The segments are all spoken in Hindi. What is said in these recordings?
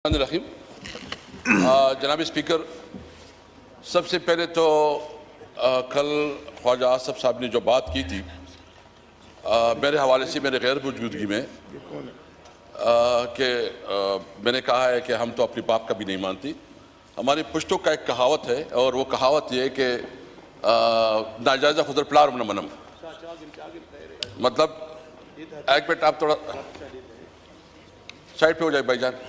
रहीम। जनाब स्पीकर, सबसे पहले तो कल ख्वाजा आसफ साहब ने जो बात की थी मेरे हवाले से मेरे गैर मौजूदगी में कि मैंने कहा है कि हम तो अपनी बाप का भी नहीं मानती। हमारी पुश्तों का एक कहावत है और वो कहावत ये है कि नाजायज़ा खुदर प्लार मनम, मतलब एक मिनट आप थोड़ा साइड पे हो जाए भाईजान।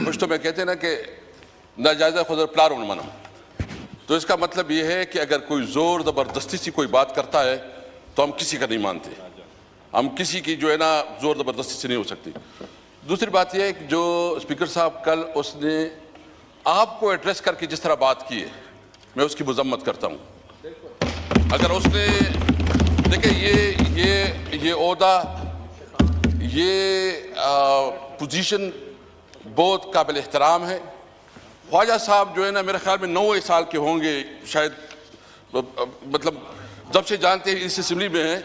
पुश्तों में कहते हैं ना कि नाजायज़ा खुदर प्लार मनम, तो इसका मतलब ये है कि अगर कोई ज़ोर ज़बरदस्ती से कोई बात करता है तो हम किसी का नहीं मानते, हम किसी की जो है ना ज़ोर ज़बरदस्ती से नहीं हो सकती। दूसरी बात यह है कि जो स्पीकर साहब कल उसने आपको एड्रेस करके जिस तरह बात की है, मैं उसकी मज़म्मत करता हूँ। अगर उसने देखिए ये ओहदा, ये पोजीशन बहुत काबिल एहतराम है। ख्वाजा साहब जो है ना मेरे ख्याल में 9 साल के होंगे शायद, मतलब जब से जानते हैं इस असेंबली में हैं।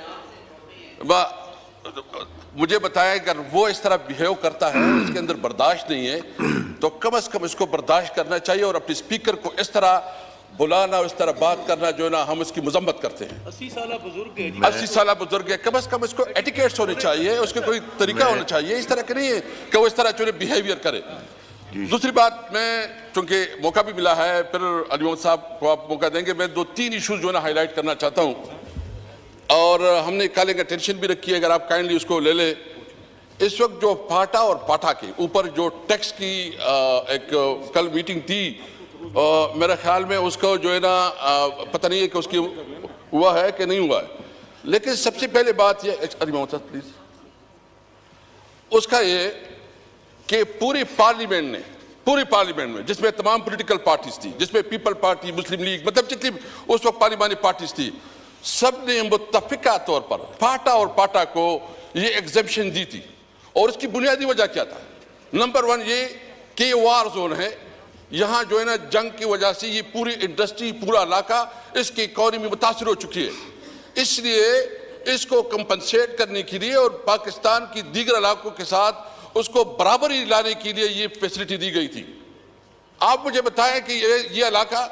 मुझे बताया अगर वो इस तरह बिहेव करता है, इसके अंदर बर्दाश्त नहीं है, तो कम से कम इसको बर्दाश्त करना चाहिए और अपने स्पीकर को इस तरह बुलाना, इस तरह बात करना जो है ना हम उसकी मजम्मत करते हैं। 80 साल बुजुर्ग है, 80 साल बुजुर्ग है, कम से कम इसको एटिकेट्स होने चाहिए, उसके कोई तरीका होना चाहिए। इस तरह के नहीं है कि वो इस तरह जो बिहेवियर करे। दूसरी बात, मैं चूंकि मौका भी मिला है, फिर अली मोहम्मद साहब को आप मौका देंगे, मैं 2-3 इशूज जो है ना हाईलाइट करना चाहता हूँ और हमने कल एक अटेंशन भी रखी है, अगर आप काइंडली उसको ले ले। इस वक्त जो फाटा और पाठा के ऊपर जो टैक्स की एक कल मीटिंग थी, मेरे ख्याल में उसको जो है ना पता नहीं है कि उसकी हुआ है कि नहीं हुआ है, लेकिन सबसे पहले बात यह अली मोहम्मद साहब प्लीज, उसका ये कि पूरी पार्लियामेंट में जिसमें तमाम पॉलिटिकल पार्टीज थी, जिसमें पीपल पार्टी, मुस्लिम लीग, मतलब जितनी उस वक्त पार्लियामानी पार्टीज थी, सब ने मुत्तफिका तौर पर फाटा और पाटा को ये एग्जेम्पशन दी थी। और उसकी बुनियादी वजह क्या था? नंबर 1 ये कि वार जोन है, यहाँ जो है ना जंग की वजह से ये पूरी इंडस्ट्री, पूरा इलाका, इसकी इकॉनमी मुतासर हो चुकी है, इसलिए इसको कंपनसेट करने के लिए और पाकिस्तान की दीगर इलाकों के साथ उसको बराबरी लाने के लिए ये फैसिलिटी दी गई थी। आप मुझे बताएं कि ये इलाका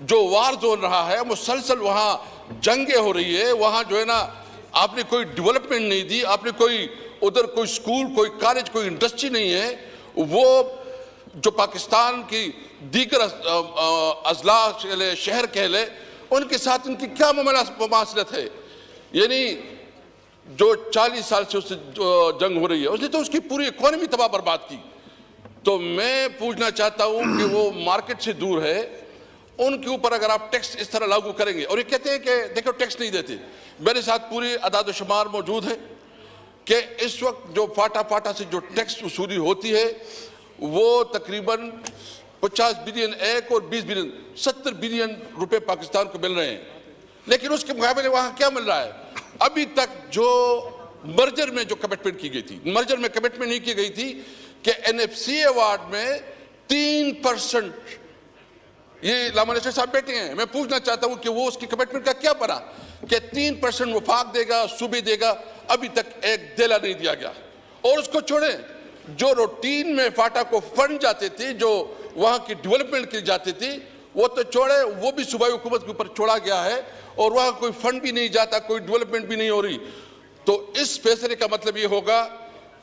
जो वार जोन रहा है, मुसलसल वहाँ जंगें हो रही है, वहाँ जो है ना आपने कोई डेवलपमेंट नहीं दी, आपने कोई उधर कोई स्कूल, कोई कॉलेज, कोई इंडस्ट्री नहीं है। वो जो पाकिस्तान की दीगर अजला शहर कह ले, उनके साथ उनकी क्या मुमासलत है? यानी जो 40 साल से उससे जंग हो रही है, उसने तो उसकी पूरी इकॉनमी तबाह बर्बाद की। तो मैं पूछना चाहता हूं कि वो मार्केट से दूर है, उनके ऊपर अगर आप टैक्स इस तरह लागू करेंगे, और ये कहते हैं कि देखो टैक्स नहीं देते, मेरे साथ पूरी अदाद शुमार मौजूद है कि इस वक्त जो फाटा से जो टैक्स वसूली होती है वो तकरीबन 50 बिलियन एक और 20 बिलियन 70 बिलियन रुपए पाकिस्तान को मिल रहे हैं। लेकिन उसके मुकाबले वहां क्या मिल रहा है? अभी तक जो मर्जर में जो कमिटमेंट की गई थी, मर्जर में कमिटमेंट नहीं की गई थी कि NFC अवार्ड में 3%, ये लामानेश्वर साहब बैठे हैं, मैं पूछना चाहता हूं कि वो उसकी कमिटमेंट का क्या बना कि 3% वफाक देगा, सूबे देगा, अभी तक एक देला नहीं दिया गया। और उसको छोड़े, जो रूटीन में फाटा को फंड जाते थे, जो वहां की डेवलपमेंट के लिए जाते थे, वो तो छोड़े, वो भी सूबाई हुकूमत के ऊपर छोड़ा गया है और वहां कोई फंड भी नहीं जाता, कोई डेवलपमेंट भी नहीं हो रही। तो इस फैसले का मतलब ये होगा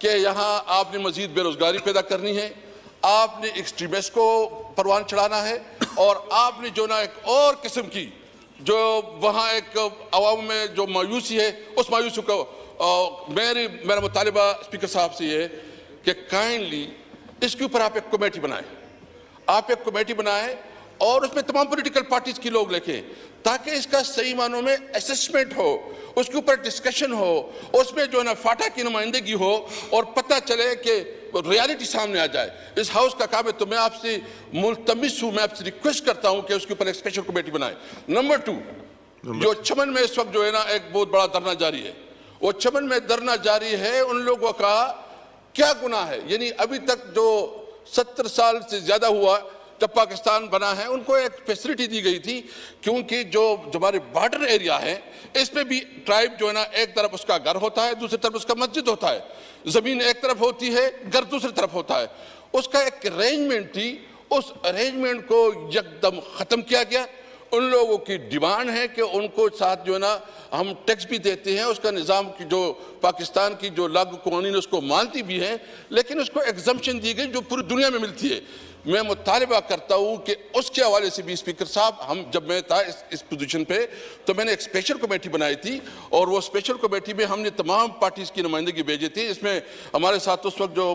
कि यहां आपने मजीद बेरोजगारी पैदा करनी है, आपने एक्सट्रीमिस्ट को परवान चढ़ाना है और आपने जो ना एक और किस्म की जो वहां एक अवाम में जो मायूसी है, उस मायूसी को मेरा मुतालिबा स्पीकर साहब से ये है कि काइंडली इसके ऊपर आप एक कमेटी बनाएं, आप एक कमेटी बनाएं और उसमें तमाम पॉलिटिकल पार्टीज के लोग लिखें, ताकि इसका सही मानों में असेसमेंट हो, उसके ऊपर डिस्कशन हो, उसमें जो है ना फाटा की नुमाइंदगी हो और पता चले कि रियलिटी सामने आ जाए। इस हाउस का काम है, तो मैं आपसे मुल्तमिस हूं, मैं आपसे रिक्वेस्ट करता हूं कि उसके ऊपर एक स्पेशल कमेटी बनाए। नंबर 2, जो चमन में इस वक्त जो है ना एक बहुत बड़ा धरना जारी है, वो चमन में धरना जारी है, उन लोगों का क्या गुनाह है? यानी अभी तक जो 70 साल से ज्यादा हुआ जब पाकिस्तान बना है उनको एक फैसिलिटी दी गई थी, क्योंकि जो हमारे बॉर्डर एरिया है इसमें भी ट्राइब जो है ना, एक तरफ उसका घर होता है, दूसरी तरफ उसका मस्जिद होता है, जमीन एक तरफ होती है, घर दूसरी तरफ होता है। उसका एक अरेंजमेंट थी, उस अरेंजमेंट को एकदम खत्म किया गया। उन लोगों की डिमांड है कि उनको साथ जो है ना हम टैक्स भी देते हैं, उसका निज़ाम की जो पाकिस्तान की जो लागू कानून उसको मानती भी है, लेकिन उसको एग्जम्पशन दी गई जो पूरी दुनिया में मिलती है। मैं मुतालबा करता हूँ कि उसके हवाले से भी स्पीकर साहब, हम जब मैं था इस पोजीशन पे तो मैंने एक स्पेशल कमेटी बनाई थी, और वो स्पेशल कमेटी में हमने तमाम पार्टीज की नुमाइंदगी भेजी थी। इसमें हमारे साथ उस वक्त जो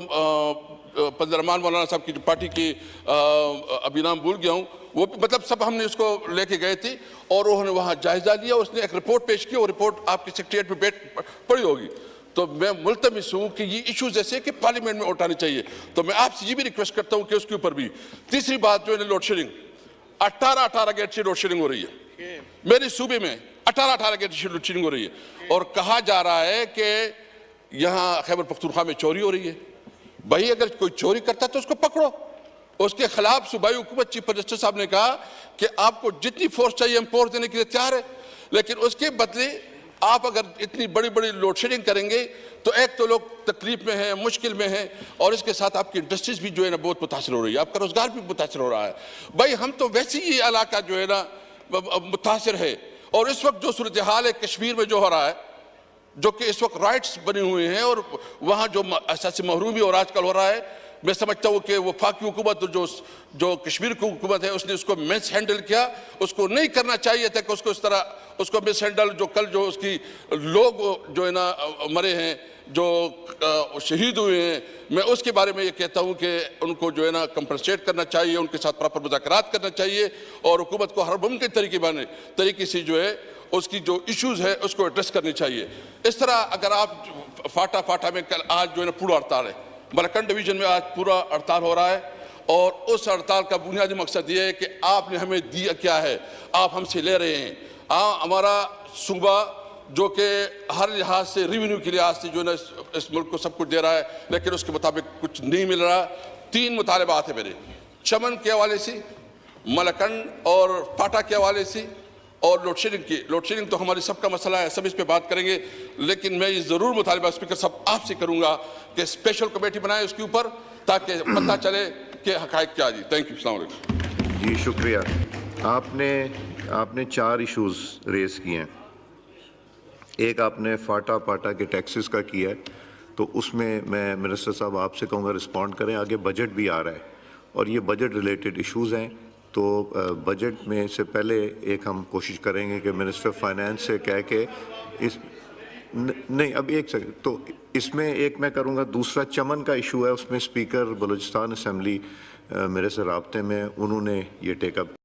रहमान मौलाना साहब की जो पार्टी की अभी नाम भूल गया हूँ, वो मतलब सब हमने उसको लेके गए थे, और उन्होंने वहाँ जायजा लिया, उसने एक रिपोर्ट पेश की, और रिपोर्ट आपके सेक्रेटरिएट में पड़ी होगी। तो मैं मुल्तमिस हूँ कि ये इशूज जैसे कि पार्लियामेंट में उठाने चाहिए। तो मैं आपसे ये भी रिक्वेस्ट करता हूँ कि उसके ऊपर भी। तीसरी बात जो है लोड शेडिंग, 18 गेट से लोड शेडिंग हो रही है मेरे सूबे में, 18 गेट से लोड शेडिंग हो रही है, और कहा जा रहा है कि यहाँ खैबर पख्तूनख्वा में चोरी हो रही है। भाई अगर कोई चोरी करता है तो उसको पकड़ो, उसके खिलाफ सूबाई हुकूमत चीफ मिनिस्टर साहब ने कहा कि आपको जितनी फोर्स चाहिए हम फोर्स देने के लिए तैयार है, लेकिन उसके बदले आप अगर इतनी बड़ी बड़ी लोड शेडिंग करेंगे तो एक तो लोग तकलीफ में हैं, मुश्किल में हैं, और इसके साथ आपकी इंडस्ट्रीज भी जो है ना बहुत मुतासर हो रही है, आपका रोजगार भी मुतासर हो रहा है। भाई हम तो वैसे ही ये इलाका जो है ना मुतासर है, और इस वक्त जो सूरत हाल है कश्मीर में जो हो रहा है, जो कि इस वक्त राइट्स बने हुए हैं, और वहाँ जो असासी महरूमी और आजकल हो रहा है, मैं समझता हूँ कि वफाकी हुकूमत जो कश्मीर की हुकूमत है उसने उसको मिस हैंडल किया। उसको नहीं करना चाहिए था कि उसको इस तरह उसको मिस हैंडल, जो कल जो उसकी लोग जो है ना मरे हैं, जो शहीद हुए हैं, मैं उसके बारे में ये कहता हूँ कि उनको जो है ना कंपनसेट करना चाहिए, उनके साथ प्रॉपर मुज़ाकरात करना चाहिए, और हुकूमत को हर मुमकिन तरीके से जो है उसकी जो इश्यूज है उसको एड्रेस करनी चाहिए। इस तरह अगर आप फाटा में कल आज जो है ना पूरा हड़ताल है, मलकंड डिवीजन में आज पूरा हड़ताल हो रहा है, और उस हड़ताल का बुनियादी मकसद ये है कि आपने हमें दिया क्या है, आप हमसे ले रहे हैं। हमारा सूबा जो कि हर लिहाज से रेवेन्यू के लिहाज से जो है ना इस मुल्क को सब कुछ दे रहा है, लेकिन उसके मुताबिक कुछ नहीं मिल रहा। 3 मुतालबात है मेरे, चमन के हवाले से, मलकंड और फाटा के हवाले से, और लोड शेडिंग की। लोड शेडिंग तो हमारी सबका मसला है, सब इस पे बात करेंगे, लेकिन मैं ये ज़रूर मुतालबा स्पीकर साहब आपसे करूंगा कि स्पेशल कमेटी बनाए उसके ऊपर, ताकि पता चले कि हक़ाइक़ क्या जी। थैंक यू, अस्सलाम वालेकुम जी, शुक्रिया। आपने 4 इश्यूज़ रेज़ किए हैं। एक आपने फाटा के टैक्सेस का किया है, तो उसमें मैं मिनिस्टर साहब आपसे कहूँगा रिस्पॉन्ड करें। आगे बजट भी आ रहा है, और ये बजट रिलेटेड इश्यूज़ हैं, तो बजट में से पहले एक हम कोशिश करेंगे कि मिनिस्टर फाइनेंस से कह के नहीं, अब एक सेकंड, तो इसमें एक मैं करूंगा। दूसरा चमन का इशू है, उसमें स्पीकर बलूचिस्तान असेंबली मेरे से राब्ते में, उन्होंने ये टेकअप